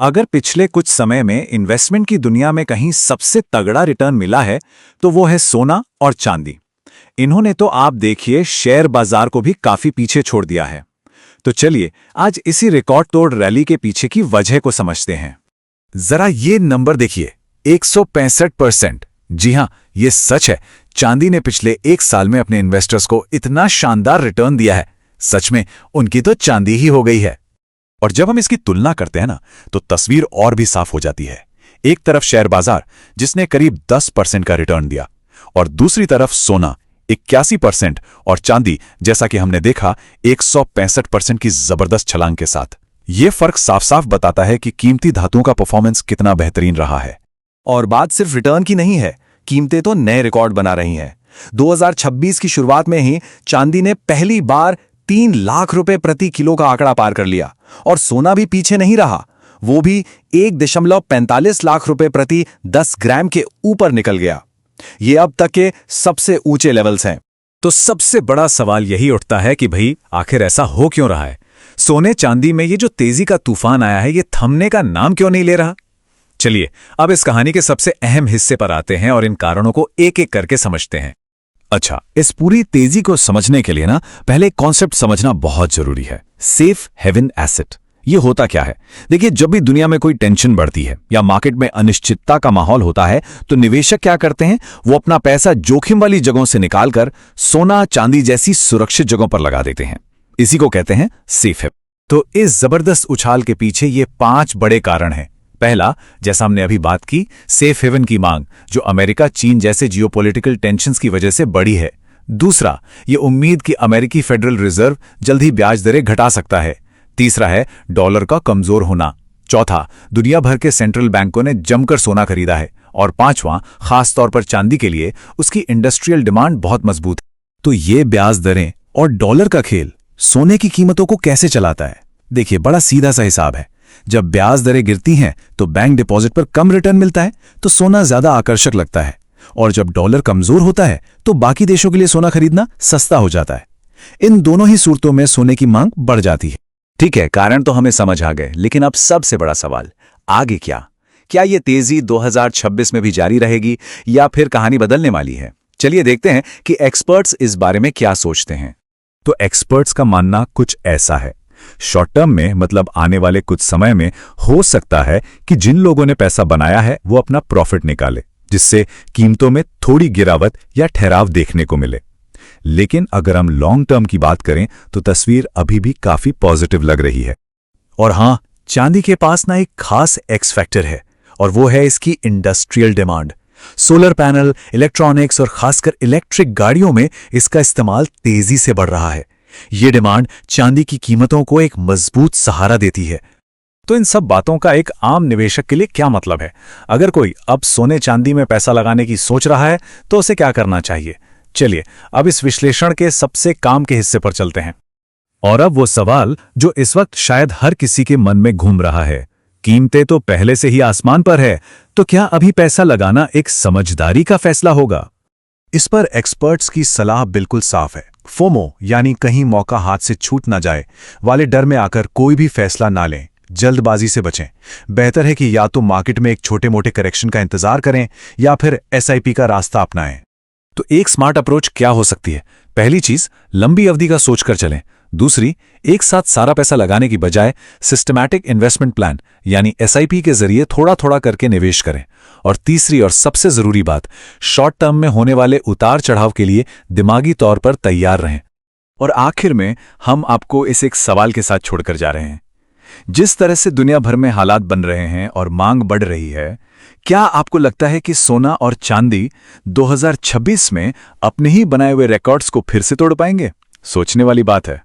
अगर पिछले कुछ समय में इन्वेस्टमेंट की दुनिया में कहीं सबसे तगड़ा रिटर्न मिला है तो वो है सोना और चांदी। इन्होंने तो आप देखिए शेयर बाजार को भी काफी पीछे छोड़ दिया है। तो चलिए आज इसी रिकॉर्ड तोड़ रैली के पीछे की वजह को समझते हैं। जरा ये नंबर देखिए, 165%। जी हां, ये सच है। चांदी ने पिछले एक साल में अपने इन्वेस्टर्स को इतना शानदार रिटर्न दिया है, सच में उनकी तो चांदी ही हो गई है। और जब हम इसकी तुलना करते हैं ना, तो तस्वीर और भी साफ हो जाती है। एक तरफ शेयर बाजार जिसने करीब 10% का रिटर्न दिया, और दूसरी तरफ सोना 81% और चांदी जैसा कि हमने देखा 165% की जबरदस्त छलांग के साथ। ये फर्क साफ साफ बताता है कि कीमती धातुओं का परफॉर्मेंस कितना बेहतरीन रहा है। और बात सिर्फ रिटर्न की नहीं है, कीमतें तो नए रिकॉर्ड बना रही हैं। 2026 की शुरुआत में ही चांदी ने पहली बार 3 लाख रुपए प्रति किलो का आंकड़ा पार कर लिया, और सोना भी पीछे नहीं रहा। वो भी 1.45 लाख रुपए प्रति 10 ग्राम के ऊपर निकल गया। ये अब तक के सबसे ऊंचे लेवल्स हैं। तो सबसे बड़ा सवाल यही उठता है कि भाई आखिर ऐसा हो क्यों रहा है? सोने चांदी में ये जो तेजी का तूफान आया है, ये थमने का नाम क्यों नहीं ले रहा? चलिए अब इस कहानी के सबसे अहम हिस्से पर आते हैं और इन कारणों को एक एक करके समझते हैं। अच्छा, इस पूरी तेजी को समझने के लिए ना पहले एक कॉन्सेप्ट समझना बहुत जरूरी है, सेफ हेवन एसेट। ये होता क्या है? देखिए, जब भी दुनिया में कोई टेंशन बढ़ती है या मार्केट में अनिश्चितता का माहौल होता है, तो निवेशक क्या करते हैं? वो अपना पैसा जोखिम वाली जगहों से निकालकर सोना चांदी जैसी सुरक्षित जगहों पर लगा देते हैं। इसी को कहते हैं सेफ हेवन। तो इस जबरदस्त उछाल के पीछे ये 5 बड़े कारण हैं। पहला, जैसा हमने अभी बात की, सेफ हेवन की मांग, जो अमेरिका चीन जैसे जियोपॉलिटिकल टेंशन्स की वजह से बढ़ी है। दूसरा, ये उम्मीद कि अमेरिकी फेडरल रिजर्व जल्द ही ब्याज दरें घटा सकता है। तीसरा है डॉलर का कमजोर होना। चौथा, दुनिया भर के सेंट्रल बैंकों ने जमकर सोना खरीदा है। और पांचवां, खासतौर पर चांदी के लिए उसकी इंडस्ट्रियल डिमांड बहुत मजबूत है। तो ये ब्याज दरें और डॉलर का खेल सोने की कीमतों को कैसे चलाता है? देखिए, बड़ा सीधा सा हिसाब है। जब ब्याज दरें गिरती हैं तो बैंक डिपॉजिट पर कम रिटर्न मिलता है, तो सोना ज्यादा आकर्षक लगता है। और जब डॉलर कमजोर होता है तो बाकी देशों के लिए सोना खरीदना सस्ता हो जाता है। इन दोनों ही सूरतों में सोने की मांग बढ़ जाती है। ठीक है, कारण तो हमें समझ आ गए, लेकिन अब सबसे बड़ा सवाल, आगे क्या? क्या ये तेजी 2026 में भी जारी रहेगी या फिर कहानी बदलने वाली है? चलिए देखते हैं कि एक्सपर्ट्स इस बारे में क्या सोचते हैं। तो एक्सपर्ट्स का मानना कुछ ऐसा है, शॉर्ट टर्म में, मतलब आने वाले कुछ समय में, हो सकता है कि जिन लोगों ने पैसा बनाया है वो अपना प्रॉफिट निकाले, जिससे कीमतों में थोड़ी गिरावट या ठहराव देखने को मिले। लेकिन अगर हम लॉन्ग टर्म की बात करें तो तस्वीर अभी भी काफी पॉजिटिव लग रही है। और हां, चांदी के पास ना एक खास एक्स फैक्टर है, और वो है इसकी industrial demand. Solar panel, electronics और खासकर इलेक्ट्रिक गाड़ियों में इसका इस्तेमाल तेजी से बढ़ रहा है। ये डिमांड चांदी की कीमतों को एक मजबूत सहारा देती है। तो इन सब बातों का एक आम निवेशक के लिए क्या मतलब है? अगर कोई अब सोने चांदी में पैसा लगाने की सोच रहा है तो उसे क्या करना चाहिए? चलिए अब इस विश्लेषण के सबसे काम के हिस्से पर चलते हैं। और अब वो सवाल जो इस वक्त शायद हर किसी के मन में घूम रहा है, कीमतें तो पहले से ही आसमान पर है, तो क्या अभी पैसा लगाना एक समझदारी का फैसला होगा? इस पर एक्सपर्ट्स की सलाह बिल्कुल साफ है। फोमो यानी कहीं मौका हाथ से छूट ना जाए वाले डर में आकर कोई भी फैसला ना लें, जल्दबाजी से बचें। बेहतर है कि या तो मार्केट में एक छोटे मोटे करेक्शन का इंतजार करें या फिर एसआईपी का रास्ता अपनाएं। तो एक स्मार्ट अप्रोच क्या हो सकती है? पहली चीज, लंबी अवधि का सोचकर चलें। दूसरी, एक साथ सारा पैसा लगाने की बजाय सिस्टमैटिक इन्वेस्टमेंट प्लान यानी एसआईपी के जरिए थोड़ा थोड़ा करके निवेश करें। और तीसरी और सबसे जरूरी बात, शॉर्ट टर्म में होने वाले उतार चढ़ाव के लिए दिमागी तौर पर तैयार रहें। और आखिर में हम आपको इस एक सवाल के साथ छोड़कर जा रहे हैं। जिस तरह से दुनिया भर में हालात बन रहे हैं और मांग बढ़ रही है, क्या आपको लगता है कि सोना और चांदी 2026 में अपने ही बनाए हुए रिकॉर्ड्स को फिर से तोड़ पाएंगे? सोचने वाली बात है।